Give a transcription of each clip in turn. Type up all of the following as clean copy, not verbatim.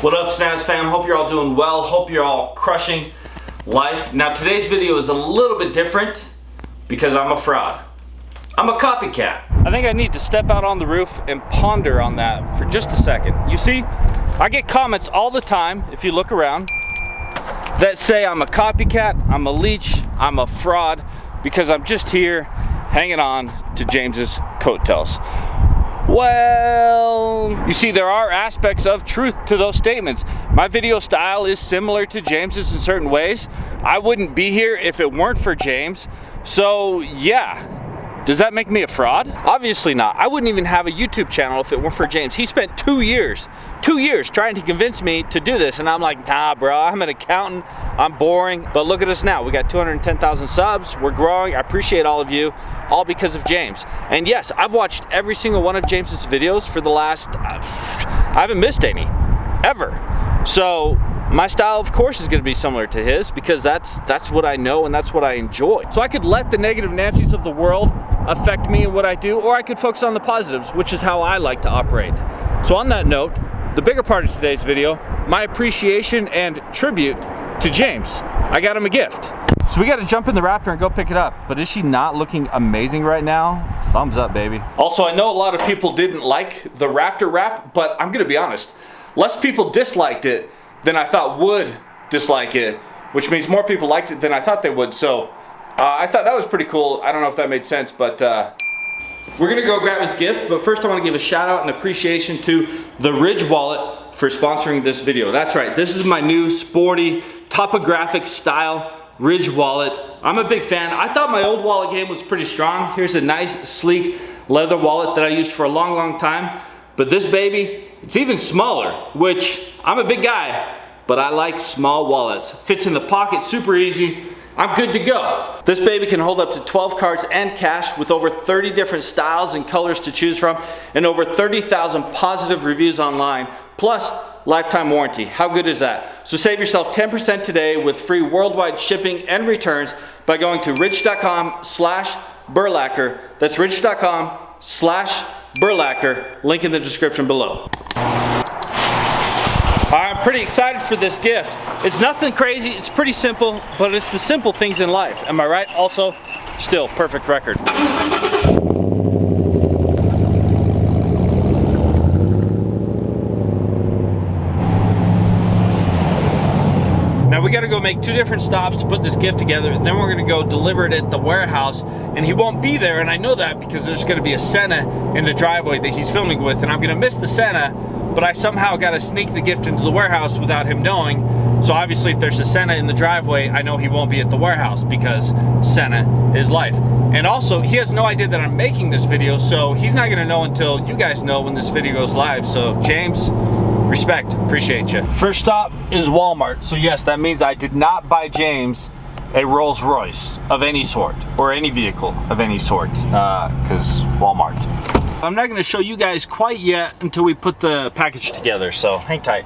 What up, Snaz fam? Hope you're all doing well. Hope you're all crushing life. Now today's video is a little bit different because I'm a fraud. I'm a copycat. I think I need to step out on the roof and ponder on that for just a second. You see, I get comments all the time, if you look around, that say I'm a copycat, I'm a leech, I'm a fraud, because I'm just here hanging on to James's coattails. Well, you see, there are aspects of truth to those statements. My video style is similar to James's in certain ways. I wouldn't be here if it weren't for James. So yeah, does that make me a fraud? Obviously not. I wouldn't even have a YouTube channel if it weren't for James. He spent 2 years trying to convince me to do this, and I'm like, nah bro, I'm an accountant, I'm boring. But look at us now, we got 210,000 subs, we're growing. I appreciate all of you, all because of James. And yes, I've watched every single one of James's videos for the last, I haven't missed any, ever. So my style, of course, is gonna be similar to his because that's what I know and that's what I enjoy. So I could let the negative Nancy's of the world affect me and what I do, or I could focus on the positives, which is how I like to operate. So on that note, the bigger part of today's video, my appreciation and tribute to James. I got him a gift. So we gotta jump in the Raptor and go pick it up. But is she not looking amazing right now? Thumbs up, baby. Also, I know a lot of people didn't like the Raptor wrap, but I'm gonna be honest, less people disliked it than I thought would dislike it, which means more people liked it than I thought they would. So I thought that was pretty cool. I don't know if that made sense, but we're gonna go grab his gift. But first I wanna give a shout out and appreciation to the Ridge Wallet for sponsoring this video. That's right, this is my new sporty topographic style Ridge Wallet. I'm a big fan. I thought my old wallet game was pretty strong. Here's a nice, sleek leather wallet that I used for a long, long time. But this baby, it's even smaller, which I'm a big guy, but I like small wallets. Fits in the pocket, super easy. I'm good to go. This baby can hold up to 12 cards and cash with over 30 different styles and colors to choose from and over 30,000 positive reviews online, plus lifetime warranty. How good is that? So save yourself 10% today with free worldwide shipping and returns by going to rich.com/Burlacher. That's rich.com/Burlacher. Link in the description below. I'm pretty excited for this gift. It's nothing crazy, it's pretty simple, but it's the simple things in life. Am I right? Also, still, perfect record. Now we gotta go make 2 different stops to put this gift together, and then we're gonna go deliver it at the warehouse, and he won't be there, and I know that because there's gonna be a Senna in the driveway that he's filming with, and I'm gonna miss the Senna, but I somehow gotta sneak the gift into the warehouse without him knowing. So obviously if there's a Senna in the driveway, I know he won't be at the warehouse because Senna is life. And also, he has no idea that I'm making this video, so he's not gonna know until you guys know when this video goes live. So James, respect, appreciate you. First stop is Walmart. So yes, that means I did not buy James a Rolls Royce of any sort, or any vehicle of any sort, because Walmart. I'm not gonna show you guys quite yet until we put the package together, so hang tight.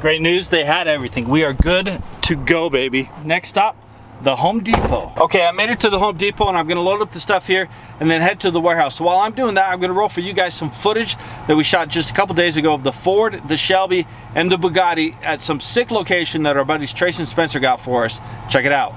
Great news, they had everything. We are good to go, baby. Next stop, the Home Depot. Okay, I made it to the Home Depot and I'm gonna load up the stuff here and then head to the warehouse. So while I'm doing that, I'm gonna roll for you guys some footage that we shot just a couple days ago of the Ford, the Shelby, and the Bugatti at some sick location that our buddies Trace and Spencer got for us. Check it out.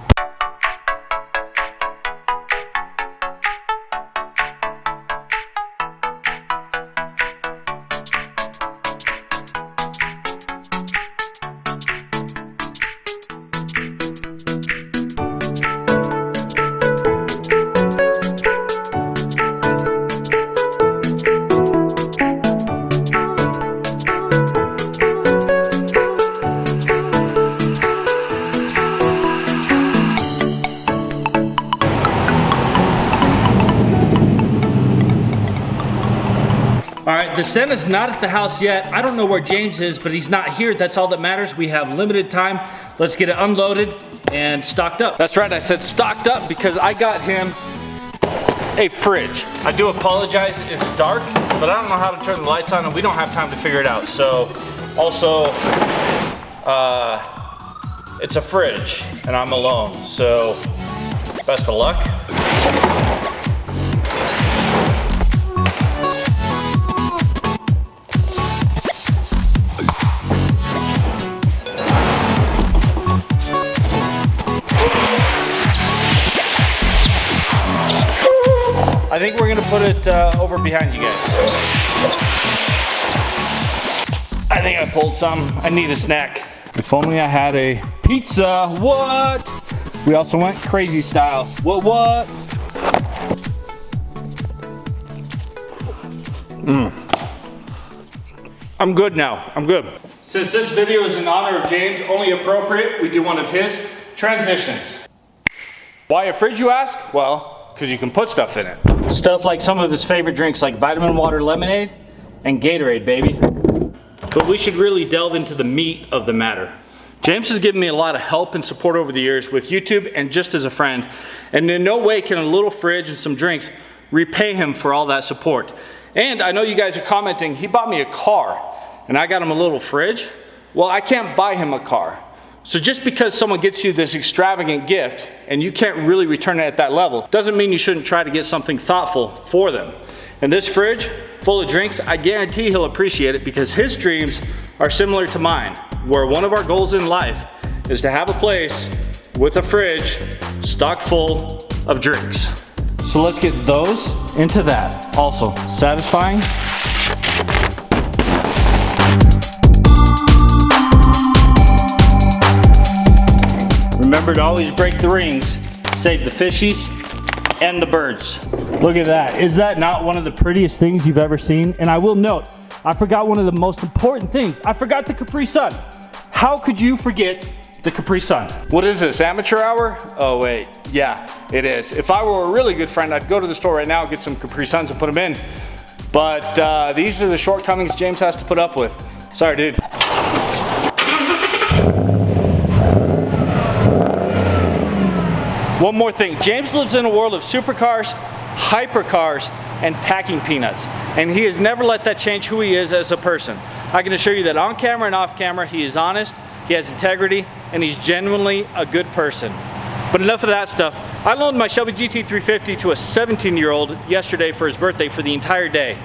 All right, the Senna's not at the house yet. I don't know where James is, but he's not here. That's all that matters. We have limited time. Let's get it unloaded and stocked up. That's right, I said stocked up because I got him a fridge. I do apologize, it's dark, but I don't know how to turn the lights on and we don't have time to figure it out. So, also, it's a fridge and I'm alone. So, best of luck. think we're gonna put it over behind you guys. I think I pulled some. I need a snack. If only I had a pizza. What? We also went crazy style. What? I'm good now. I'm good. Since this video is in honor of James, only appropriate, we do one of his transitions. Why a fridge, you ask? Well, because you can put stuff in it. Stuff like some of his favorite drinks like vitamin water lemonade and Gatorade, baby. But we should really delve into the meat of the matter. James has given me a lot of help and support over the years with YouTube and just as a friend. And in no way can a little fridge and some drinks repay him for all that support. And I know you guys are commenting, he bought me a car and I got him a little fridge. Well, I can't buy him a car. So just because someone gets you this extravagant gift and you can't really return it at that level, doesn't mean you shouldn't try to get something thoughtful for them. And this fridge full of drinks, I guarantee he'll appreciate it because his dreams are similar to mine, where one of our goals in life is to have a place with a fridge stocked full of drinks. So let's get those into that. Also, satisfying. Remember to always break the rings. Save the fishies and the birds. Look at that. Is that not one of the prettiest things you've ever seen? And I will note, I forgot one of the most important things. I forgot the Capri Sun. How could you forget the Capri Sun? What is this, amateur hour? Oh wait, yeah, it is. If I were a really good friend, I'd go to the store right now and get some Capri Suns and put them in. But these are the shortcomings James has to put up with. Sorry, dude. One more thing, James lives in a world of supercars, hypercars, and packing peanuts. And he has never let that change who he is as a person. I can assure you that on camera and off camera, he is honest, he has integrity, and he's genuinely a good person. But enough of that stuff. I loaned my Shelby GT350 to a 17-year-old yesterday for his birthday for the entire day.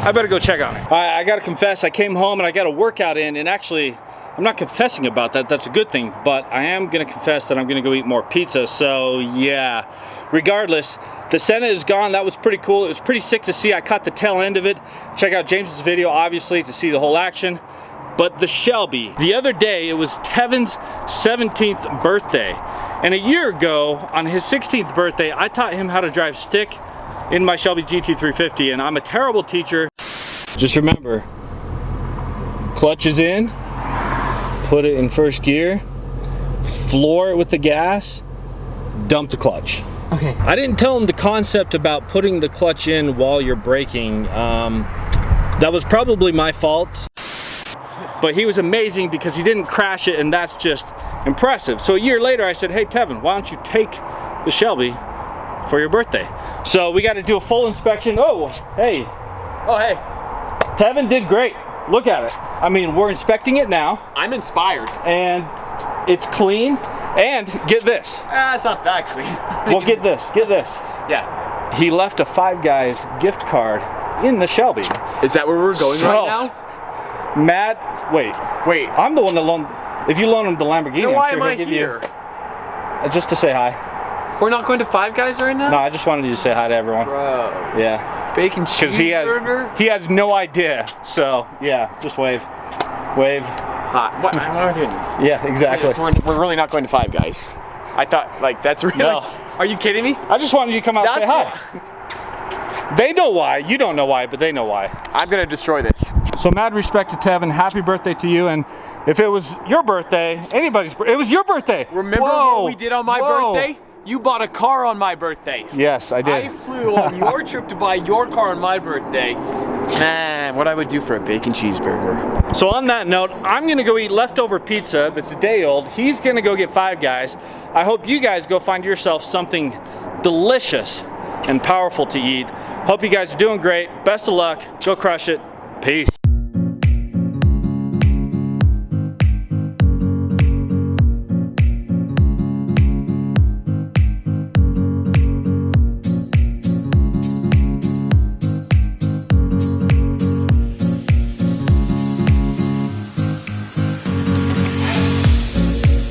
I better go check on it. I gotta confess, I came home and I got a workout in, and actually, I'm not confessing about that, that's a good thing, but I am gonna confess that I'm gonna go eat more pizza, so yeah. Regardless, the Senna is gone. That was pretty cool. It was pretty sick to see. I caught the tail end of it. Check out James's video, obviously, to see the whole action. But the Shelby, the other day, it was Tevin's 17th birthday. And a year ago, on his 16th birthday, I taught him how to drive stick in my Shelby GT350, and I'm a terrible teacher. Just remember, clutch is in, put it in first gear, floor it with the gas, dump the clutch. Okay. I didn't tell him the concept about putting the clutch in while you're braking. That was probably my fault. But he was amazing because he didn't crash it, and that's just impressive. So a year later I said, hey Tevin, why don't you take the Shelby for your birthday? So we got to do a full inspection. Oh, hey. Oh, hey. Tevin did great. Look at it. I mean, we're inspecting it now. I'm inspired. And it's clean. And get this. It's not that clean. Well, get this, get this. Yeah. He left a Five Guys gift card in the Shelby. Is that where we're going right now? Matt, wait. I'm the one that loaned. If you loan him the Lamborghini, then why I'm sure am I he'll give here? You just to say hi. We're not going to Five Guys right now? No, I just wanted you to say hi to everyone. Bro. Yeah. Bacon cheeseburger? He has no idea. So yeah, just wave. Wave. Hi. Why are we doing this? Yeah, exactly. We're really not going to Five Guys. I thought, like, that's really. No. Are you kidding me? I just wanted you to come out and say hi. They know why. You don't know why, but they know why. I'm gonna destroy this. So mad respect to Tevin. Happy birthday to you. And if it was your birthday, anybody's birthday, it was your birthday. Remember what we did on my birthday? You bought a car on my birthday. Yes, I did. I flew on your trip to buy your car on my birthday. Man, what I would do for a bacon cheeseburger. So on that note, I'm gonna go eat leftover pizza that's a day old. He's gonna go get Five Guys. I hope you guys go find yourself something delicious and powerful to eat. Hope you guys are doing great. Best of luck. Go crush it. Peace.